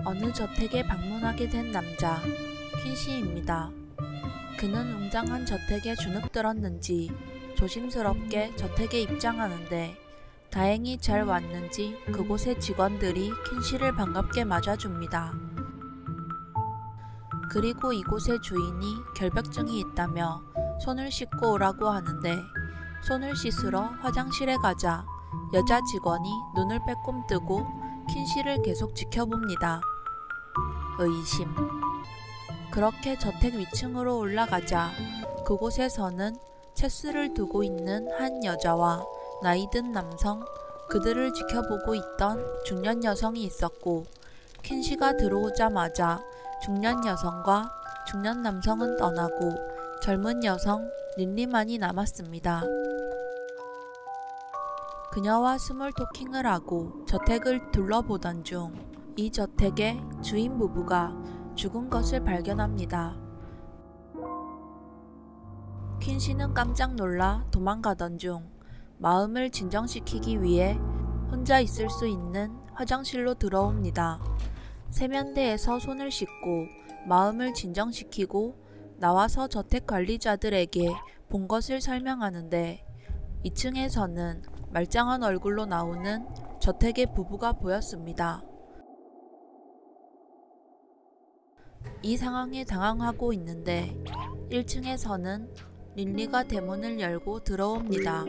어느 저택에 방문하게 된 남자, 퀸씨입니다. 그는 웅장한 저택에 주눅들었는지 조심스럽게 저택에 입장하는데 다행히 잘 왔는지 그곳의 직원들이 퀸씨를 반갑게 맞아줍니다. 그리고 이곳의 주인이 결벽증이 있다며 손을 씻고 오라고 하는데 손을 씻으러 화장실에 가자 여자 직원이 눈을 빼꼼 뜨고 퀸씨를 계속 지켜봅니다. 의심. 그렇게 저택 위층으로 올라가자 그곳에서는 체스를 두고 있는 한 여자와 나이든 남성, 그들을 지켜보고 있던 중년 여성이 있었고 퀸씨가 들어오자마자 중년 여성과 중년 남성은 떠나고 젊은 여성 릴리만이 남았습니다. 그녀와 스몰 토킹을 하고 저택을 둘러보던 중 이 저택의 주인 부부가 죽은 것을 발견합니다. 퀸씨는 깜짝 놀라 도망가던 중 마음을 진정시키기 위해 혼자 있을 수 있는 화장실로 들어옵니다. 세면대에서 손을 씻고 마음을 진정시키고 나와서 저택 관리자들에게 본 것을 설명하는데 2층에서는 말짱한 얼굴로 나오는 저택의 부부가 보였습니다. 이 상황에 당황하고 있는데 1층에서는 릴리가 대문을 열고 들어옵니다.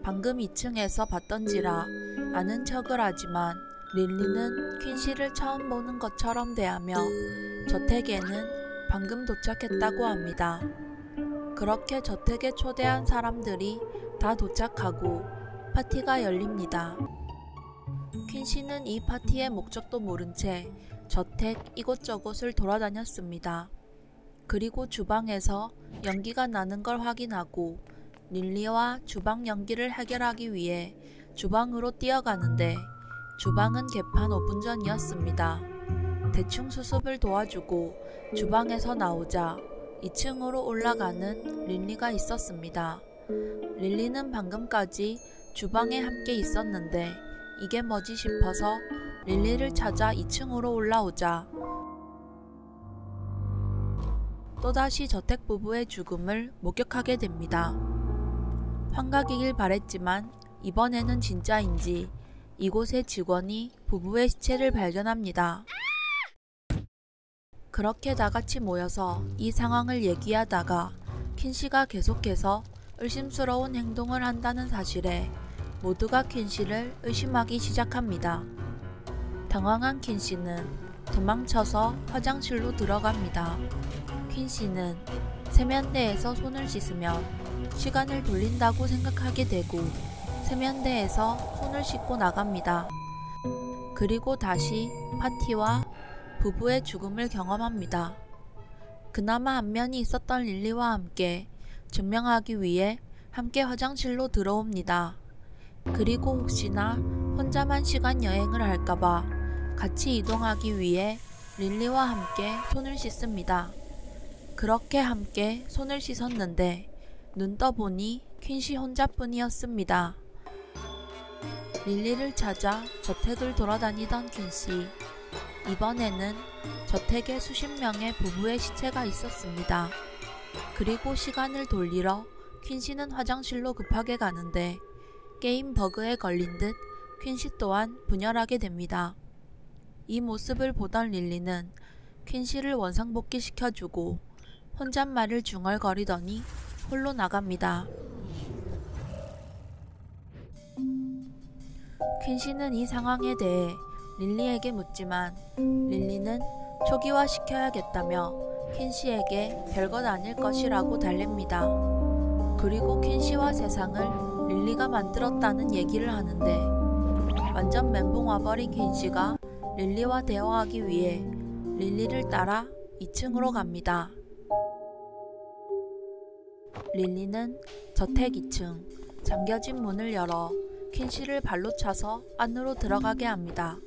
방금 2층에서 봤던지라 아는 척을 하지만 릴리는 퀸씨를 처음 보는 것처럼 대하며 저택에는 방금 도착했다고 합니다. 그렇게 저택에 초대한 사람들이 다 도착하고 파티가 열립니다. 퀸씨는 이 파티의 목적도 모른 채 저택 이곳저곳을 돌아다녔습니다. 그리고 주방에서 연기가 나는 걸 확인하고 릴리와 주방 연기를 해결하기 위해 주방으로 뛰어가는데 주방은 개판 5분 전이었습니다. 대충 수습을 도와주고 주방에서 나오자 2층으로 올라가는 릴리가 있었습니다. 릴리는 방금까지 주방에 함께 있었는데 이게 뭐지 싶어서 릴리를 찾아 2층으로 올라오자 또다시 저택 부부의 죽음을 목격하게 됩니다. 환각이길 바랬지만 이번에는 진짜인지 이곳의 직원이 부부의 시체를 발견합니다. 그렇게 다같이 모여서 이 상황을 얘기하다가 퀸씨가 계속해서 의심스러운 행동을 한다는 사실에 모두가 퀸씨를 의심하기 시작합니다. 당황한 퀸씨는 도망쳐서 화장실로 들어갑니다. 퀸씨는 세면대에서 손을 씻으면 시간을 돌린다고 생각하게 되고 세면대에서 손을 씻고 나갑니다. 그리고 다시 파티와 부부의 죽음을 경험합니다. 그나마 안면이 있었던 릴리와 함께 증명하기 위해 함께 화장실로 들어옵니다. 그리고 혹시나 혼자만 시간 여행을 할까봐 같이 이동하기 위해 릴리와 함께 손을 씻습니다. 그렇게 함께 손을 씻었는데 눈 떠보니 퀸씨 혼자뿐이었습니다. 릴리를 찾아 저택을 돌아다니던 퀸씨. 이번에는 저택에 수십 명의 부부의 시체가 있었습니다. 그리고 시간을 돌리러 퀸씨는 화장실로 급하게 가는데 게임 버그에 걸린 듯 퀸씨 또한 분열하게 됩니다. 이 모습을 보던 릴리는 퀸씨를 원상복귀 시켜주고 혼잣말을 중얼거리더니 홀로 나갑니다. 퀸씨는 이 상황에 대해 릴리에게 묻지만 릴리는 초기화시켜야겠다며 퀸씨에게 별것 아닐 것이라고 달랩니다. 그리고 퀸씨와 세상을 릴리가 만들었다는 얘기를 하는데 완전 멘붕 와버린 퀸씨가 릴리와 대화하기 위해 릴리를 따라 2층으로 갑니다. 릴리는 저택 2층 잠겨진 문을 열어 퀸씨를 발로 차서 안으로 들어가게 합니다.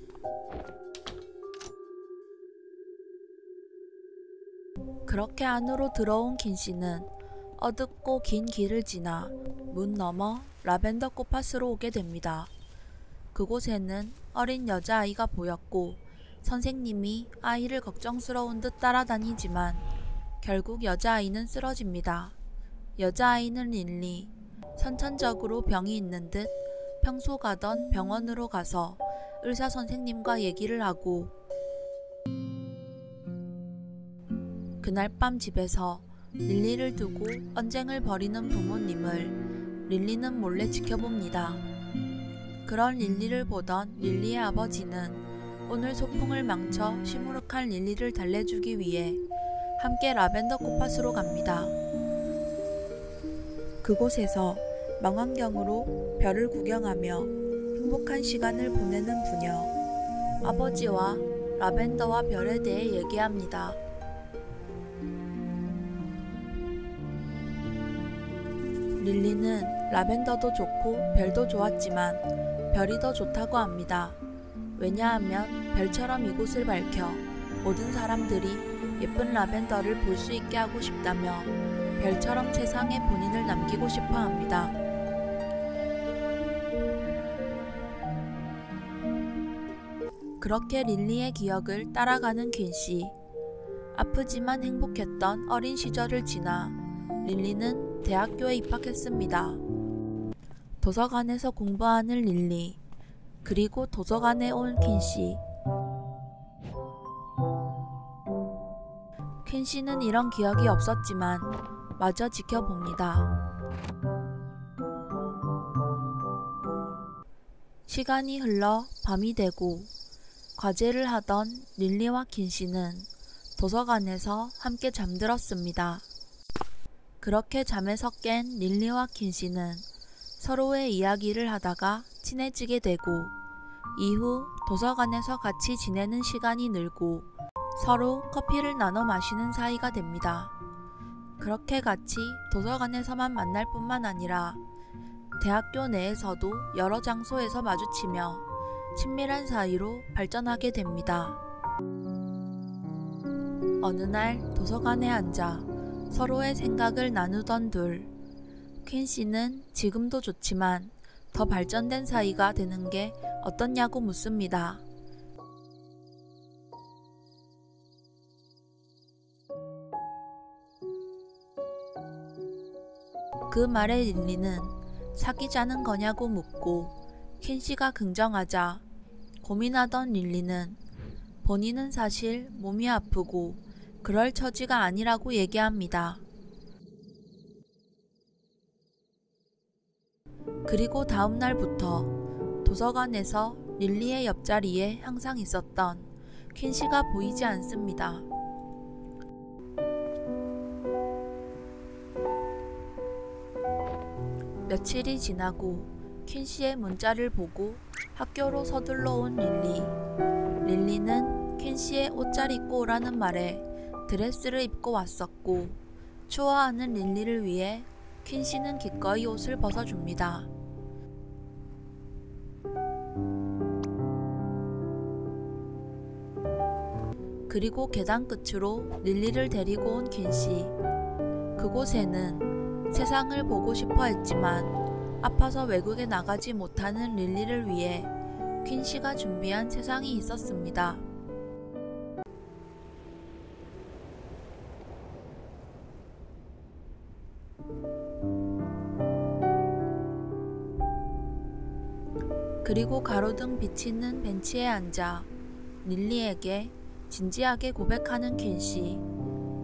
그렇게 안으로 들어온 퀸씨는 어둡고 긴 길을 지나 문 너머 라벤더 꽃밭으로 오게 됩니다. 그곳에는 어린 여자아이가 보였고 선생님이 아이를 걱정스러운 듯 따라다니지만 결국 여자아이는 쓰러집니다. 여자아이는 릴리, 선천적으로 병이 있는 듯 평소 가던 병원으로 가서 의사 선생님과 얘기를 하고 그날 밤 집에서 릴리를 두고 언쟁을 벌이는 부모님을 릴리는 몰래 지켜봅니다. 그런 릴리를 보던 릴리의 아버지는 오늘 소풍을 망쳐 시무룩한 릴리를 달래주기 위해 함께 라벤더 꽃밭으로 갑니다. 그곳에서 망원경으로 별을 구경하며 행복한 시간을 보내는 부녀. 아버지와 라벤더와 별에 대해 얘기합니다. 릴리는 라벤더도 좋고 별도 좋았지만 별이 더 좋다고 합니다. 왜냐하면 별처럼 이곳을 밝혀 모든 사람들이 예쁜 라벤더를 볼 수 있게 하고 싶다며 별처럼 세상에 본인을 남기고 싶어 합니다. 그렇게 릴리의 기억을 따라가는 퀸씨. 아프지만 행복했던 어린 시절을 지나 릴리는 대학교에 입학했습니다. 도서관에서 공부하는 릴리, 그리고 도서관에 온 퀸씨. 퀸씨는 이런 기억이 없었지만 마저 지켜봅니다. 시간이 흘러 밤이 되고 과제를 하던 릴리와 퀸씨는 도서관에서 함께 잠들었습니다. 그렇게 잠에서 깬 릴리와 퀸씨는 서로의 이야기를 하다가 친해지게 되고 이후 도서관에서 같이 지내는 시간이 늘고 서로 커피를 나눠 마시는 사이가 됩니다. 그렇게 같이 도서관에서만 만날 뿐만 아니라 대학교 내에서도 여러 장소에서 마주치며 친밀한 사이로 발전하게 됩니다. 어느 날 도서관에 앉아 서로의 생각을 나누던 둘. 퀸씨는 지금도 좋지만 더 발전된 사이가 되는 게 어떻냐고 묻습니다. 그 말에 릴리는 사귀자는 거냐고 묻고 퀸씨가 긍정하자 고민하던 릴리는 본인은 사실 몸이 아프고 그럴 처지가 아니라고 얘기합니다. 그리고 다음 날부터 도서관에서 릴리의 옆자리에 항상 있었던 퀸씨가 보이지 않습니다. 며칠이 지나고 퀸씨의 문자를 보고 학교로 서둘러 온 릴리. 릴리는 퀸씨의 옷 잘 입고 오라는 말에 드레스를 입고 왔었고 추워하는 릴리를 위해 퀸씨는 기꺼이 옷을 벗어줍니다. 그리고 계단 끝으로 릴리를 데리고 온 퀸씨. 그곳에는 세상을 보고 싶어 했지만 아파서 외국에 나가지 못하는 릴리를 위해 퀸씨가 준비한 세상이 있었습니다. 그리고 가로등 비치는 벤치에 앉아 릴리에게 진지하게 고백하는 퀸씨.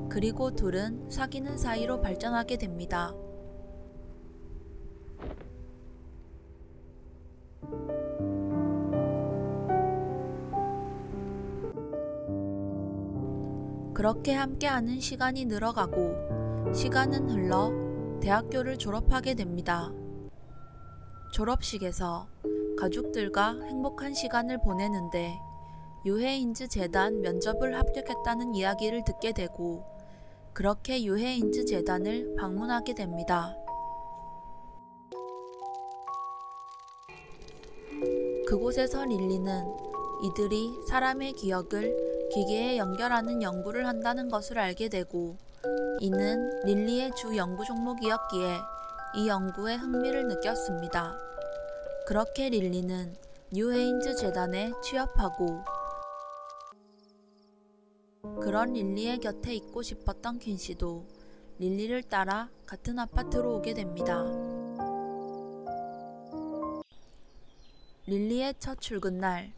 그리고 둘은 사귀는 사이로 발전하게 됩니다. 그렇게 함께하는 시간이 늘어가고 시간은 흘러 대학교를 졸업하게 됩니다. 졸업식에서 가족들과 행복한 시간을 보내는데 유해인즈 재단 면접을 합격했다는 이야기를 듣게 되고 그렇게 유해인즈 재단을 방문하게 됩니다. 그곳에서 릴리는 이들이 사람의 기억을 기계에 연결하는 연구를 한다는 것을 알게 되고 이는 릴리의 주 연구 종목이었기에 이 연구에 흥미를 느꼈습니다. 그렇게 릴리는 뉴에인즈 재단에 취업하고 그런 릴리의 곁에 있고 싶었던 퀸시도 릴리를 따라 같은 아파트로 오게 됩니다. 릴리의 첫 출근날,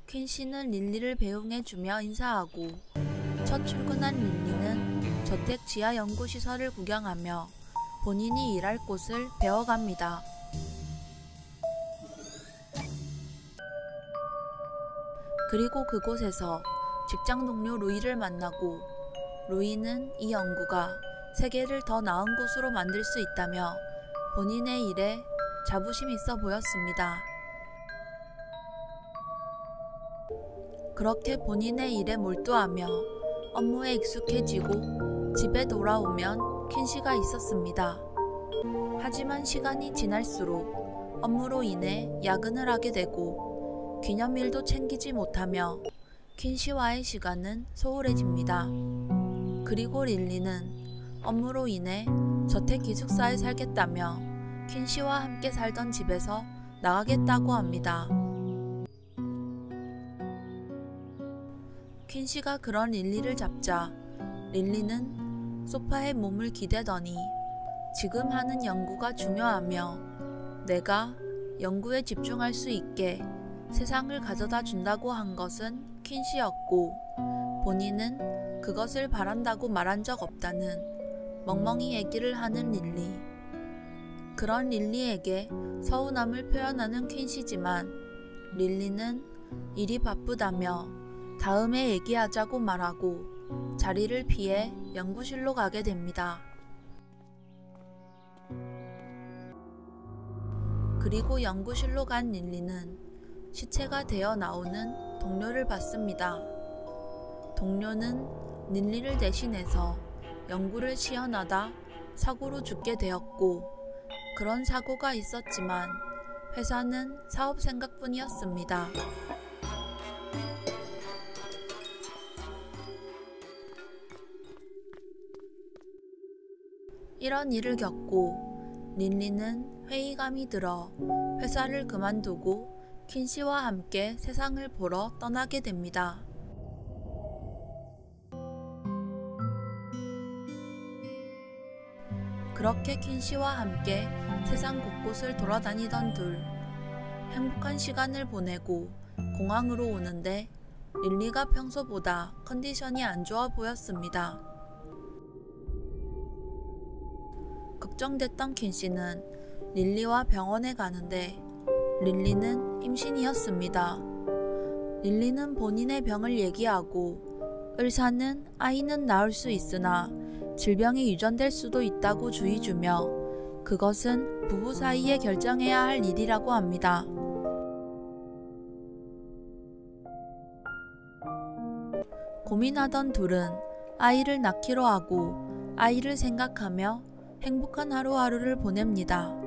퀸시는 릴리를 배웅해주며 인사하고 첫 출근한 릴리는 저택 지하 연구시설을 구경하며 본인이 일할 곳을 배워갑니다. 그리고 그곳에서 직장 동료 루이를 만나고 루이는 이 연구가 세계를 더 나은 곳으로 만들 수 있다며 본인의 일에 자부심 있어 보였습니다. 그렇게 본인의 일에 몰두하며 업무에 익숙해지고 집에 돌아오면 퀸시가 있었습니다. 하지만 시간이 지날수록 업무로 인해 야근을 하게 되고 기념일도 챙기지 못하며 퀸시와의 시간은 소홀해집니다. 그리고 릴리는 업무로 인해 저택 기숙사에 살겠다며 퀸시와 함께 살던 집에서 나가겠다고 합니다. 퀸시가 그런 릴리를 잡자 릴리는 소파에 몸을 기대더니 지금 하는 연구가 중요하며 내가 연구에 집중할 수 있게 세상을 가져다 준다고 한 것은 퀸시였고 본인은 그것을 바란다고 말한 적 없다는 멍멍이 얘기를 하는 릴리. 그런 릴리에게 서운함을 표현하는 퀸시지만 릴리는 일이 바쁘다며 다음에 얘기하자고 말하고 자리를 피해 연구실로 가게 됩니다. 그리고 연구실로 간 릴리는 시체가 되어 나오는 동료를 봤습니다. 동료는 릴리를 대신해서 연구를 시연하다 사고로 죽게 되었고 그런 사고가 있었지만 회사는 사업 생각뿐이었습니다. 이런 일을 겪고 릴리는 회의감이 들어 회사를 그만두고 퀸시와 함께 세상을 보러 떠나게 됩니다. 그렇게 퀸시와 함께 세상 곳곳을 돌아다니던 둘. 행복한 시간을 보내고 공항으로 오는데 릴리가 평소보다 컨디션이 안 좋아 보였습니다. 걱정됐던 퀸시는 릴리와 병원에 가는데 릴리는 임신이었습니다. 릴리는 본인의 병을 얘기하고 의사는 아이는 낳을 수 있으나 질병이 유전될 수도 있다고 주의 주며 그것은 부부 사이에 결정해야 할 일이라고 합니다. 고민하던 둘은 아이를 낳기로 하고 아이를 생각하며 행복한 하루하루를 보냅니다.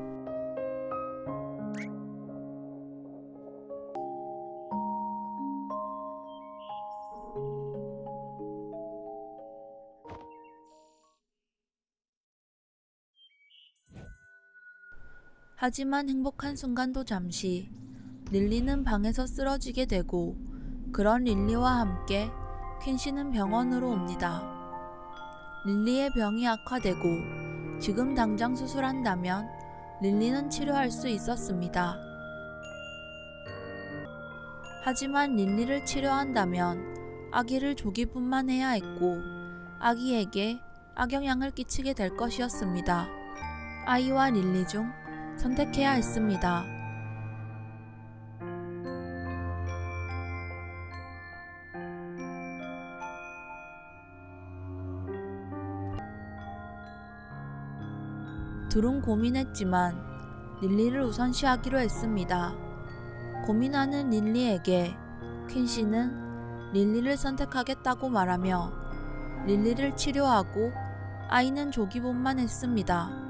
하지만 행복한 순간도 잠시 릴리는 방에서 쓰러지게 되고 그런 릴리와 함께 퀸시는 병원으로 옵니다. 릴리의 병이 악화되고 지금 당장 수술한다면 릴리는 치료할 수 있었습니다. 하지만 릴리를 치료한다면 아기를 조기분만 해야 했고 아기에게 악영향을 끼치게 될 것이었습니다. 아이와 릴리 중 선택해야 했습니다. 둘은 고민했지만 릴리를 우선시하기로 했습니다. 고민하는 릴리에게 퀸시는 릴리를 선택하겠다고 말하며 릴리를 치료하고 아이는 조기분만 했습니다.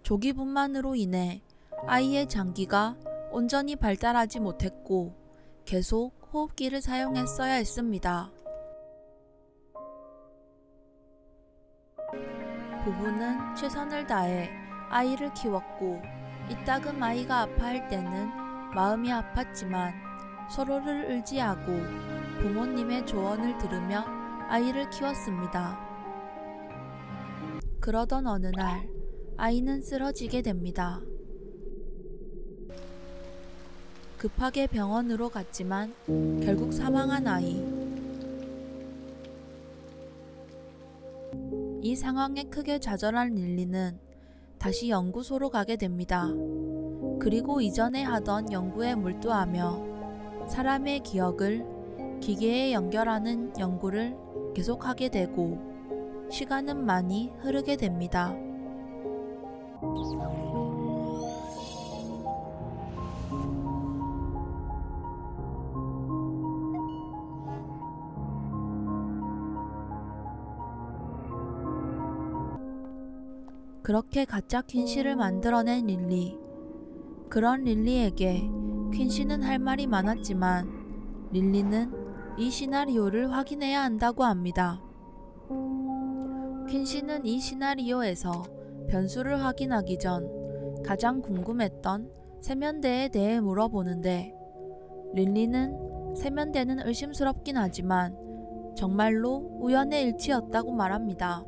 조기분만으로 인해 아이의 장기가 온전히 발달하지 못했고 계속 호흡기를 사용했어야 했습니다. 부부는 최선을 다해 아이를 키웠고 이따금 아이가 아파할 때는 마음이 아팠지만 서로를 의지하고 부모님의 조언을 들으며 아이를 키웠습니다. 그러던 어느 날 아이는 쓰러지게 됩니다. 급하게 병원으로 갔지만 결국 사망한 아이. 이 상황에 크게 좌절한 릴리는 다시 연구소로 가게 됩니다. 그리고 이전에 하던 연구에 몰두하며 사람의 기억을 기계에 연결하는 연구를 계속하게 되고 시간은 많이 흐르게 됩니다. 그렇게 가짜 퀸시를 만들어낸 릴리. 그런 릴리에게 퀸시는 할 말이 많았지만 릴리는 이 시나리오를 확인해야 한다고 합니다. 퀸시는 이 시나리오에서 변수를 확인하기 전 가장 궁금했던 세면대에 대해 물어보는데 릴리는 세면대는 의심스럽긴 하지만 정말로 우연의 일치였다고 말합니다.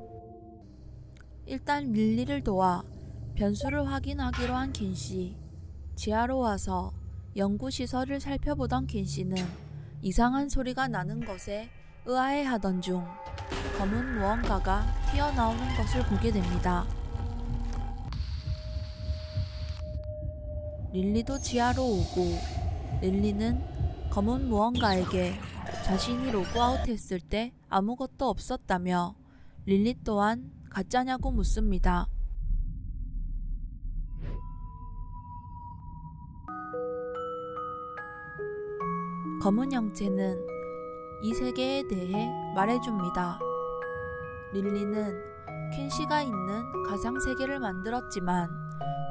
일단 릴리를 도와 변수를 확인하기로 한 퀸시. 지하로 와서 연구시설을 살펴보던 퀸시는 이상한 소리가 나는 것에 의아해하던 중 검은 무언가가 튀어나오는 것을 보게 됩니다. 릴리도 지하로 오고 릴리는 검은 무언가에게 자신이 로그아웃했을 때 아무것도 없었다며 릴리 또한 가짜냐고 묻습니다. 검은 형체는 이 세계에 대해 말해줍니다. 릴리는 퀸시가 있는 가상세계를 만들었지만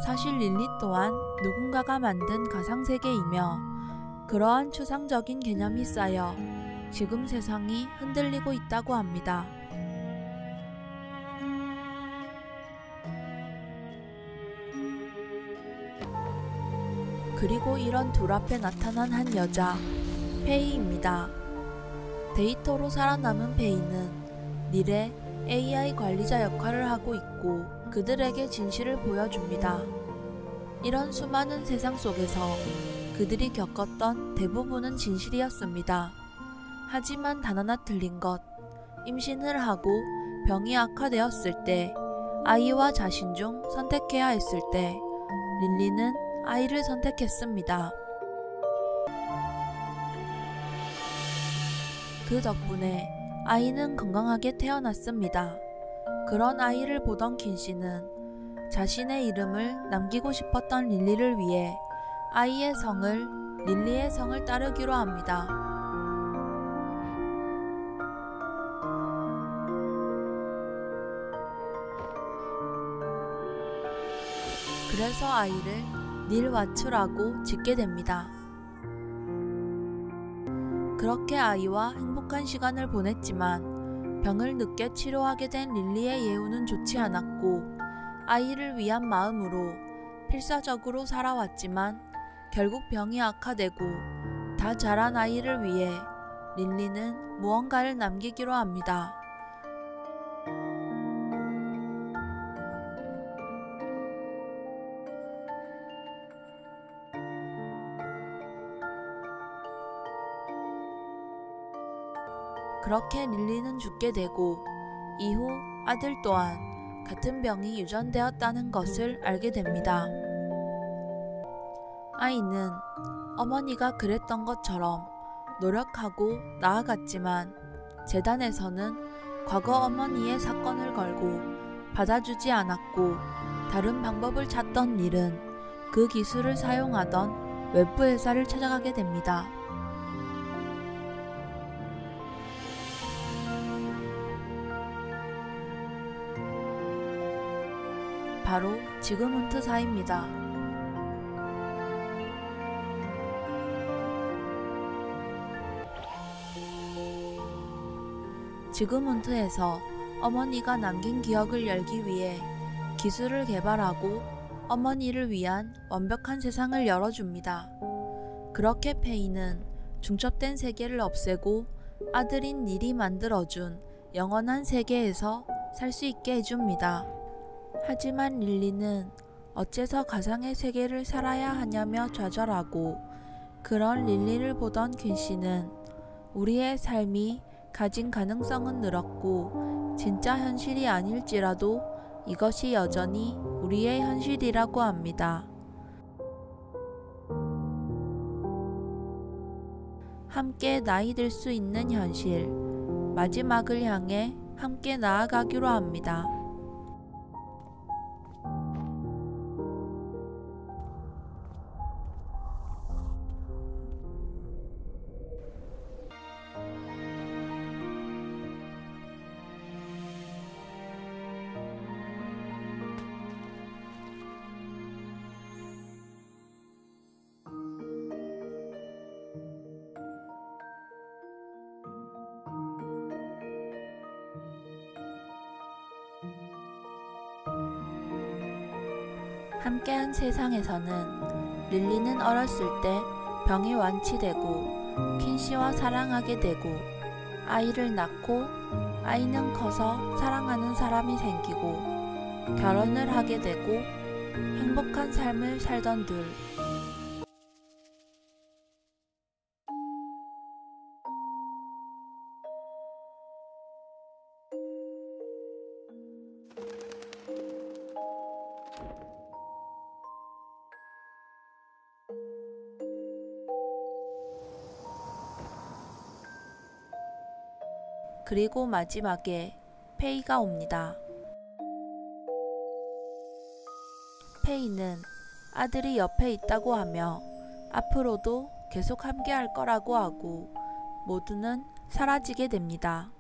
사실 릴리 또한 누군가가 만든 가상세계이며 그러한 추상적인 개념이 쌓여 지금 세상이 흔들리고 있다고 합니다. 그리고 이런 둘 앞에 나타난 한 여자, 페이입니다. 데이터로 살아남은 페이는 닐의 AI 관리자 역할을 하고 있고 그들에게 진실을 보여줍니다. 이런 수많은 세상 속에서 그들이 겪었던 대부분은 진실이었습니다. 하지만 단 하나 틀린 것, 임신을 하고 병이 악화되었을 때 아이와 자신 중 선택해야 했을 때 릴리는 아이를 선택했습니다. 그 덕분에 아이는 건강하게 태어났습니다. 그런 아이를 보던 퀸시는 자신의 이름을 남기고 싶었던 릴리를 위해 아이의 성을 릴리의 성을 따르기로 합니다. 그래서 아이를 닐 와츠라고 짓게 됩니다. 그렇게 아이와 행복한 시간을 보냈지만 병을 늦게 치료하게 된 릴리의 예후는 좋지 않았고 아이를 위한 마음으로 필사적으로 살아왔지만 결국 병이 악화되고 다 자란 아이를 위해 릴리는 무언가를 남기기로 합니다. 그렇게 릴리는 죽게 되고 이후 아들 또한 같은 병이 유전되었다는 것을 알게 됩니다. 아이는 어머니가 그랬던 것처럼 노력하고 나아갔지만 재단에서는 과거 어머니의 사건을 걸고 받아주지 않았고 다른 방법을 찾던 닐은 그 기술을 사용하던 웹 회사를 찾아가게 됩니다. 바로 지그문트사입니다. 지그문트에서 어머니가 남긴 기억을 열기 위해 기술을 개발하고 어머니를 위한 완벽한 세상을 열어줍니다. 그렇게 페이는 중첩된 세계를 없애고 아들인 닐이 만들어준 영원한 세계에서 살 수 있게 해줍니다. 하지만 릴리는 어째서 가상의 세계를 살아야 하냐며 좌절하고, 그런 릴리를 보던 퀸씨는 우리의 삶이 가진 가능성은 늘었고 진짜 현실이 아닐지라도 이것이 여전히 우리의 현실이라고 합니다. 함께 나이 들 수 있는 현실, 마지막을 향해 함께 나아가기로 합니다. 함께한 세상에서는 릴리는 어렸을 때 병이 완치되고 퀸씨와 사랑하게 되고, 아이를 낳고 아이는 커서 사랑하는 사람이 생기고 결혼을 하게 되고 행복한 삶을 살던 둘. 그리고 마지막에 페이가 옵니다. 페이는 아들이 옆에 있다고 하며 앞으로도 계속 함께 할 거라고 하고, 모두는 사라지게 됩니다.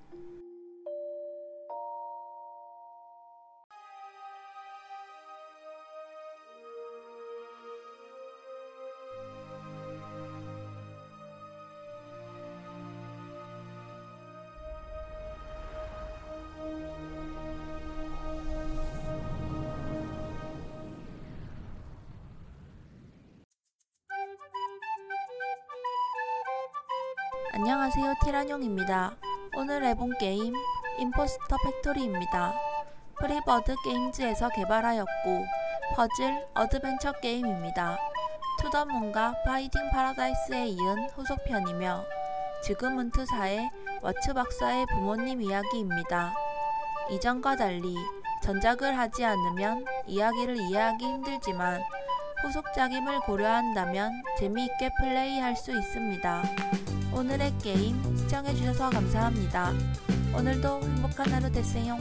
안녕하세요, 티란용입니다. 오늘 해본 게임 임포스터 팩토리입니다. 프리버드 게임즈에서 개발하였고 퍼즐 어드벤처 게임입니다. 투더문과 파이팅 파라다이스에 이은 후속편이며 지그문트사의 워츠 박사의 부모님 이야기입니다. 이전과 달리 전작을 하지 않으면 이야기를 이해하기 힘들지만 후속작임을 고려한다면 재미있게 플레이할 수 있습니다. 오늘의 게임 시청해주셔서 감사합니다. 오늘도 행복한 하루 되세요.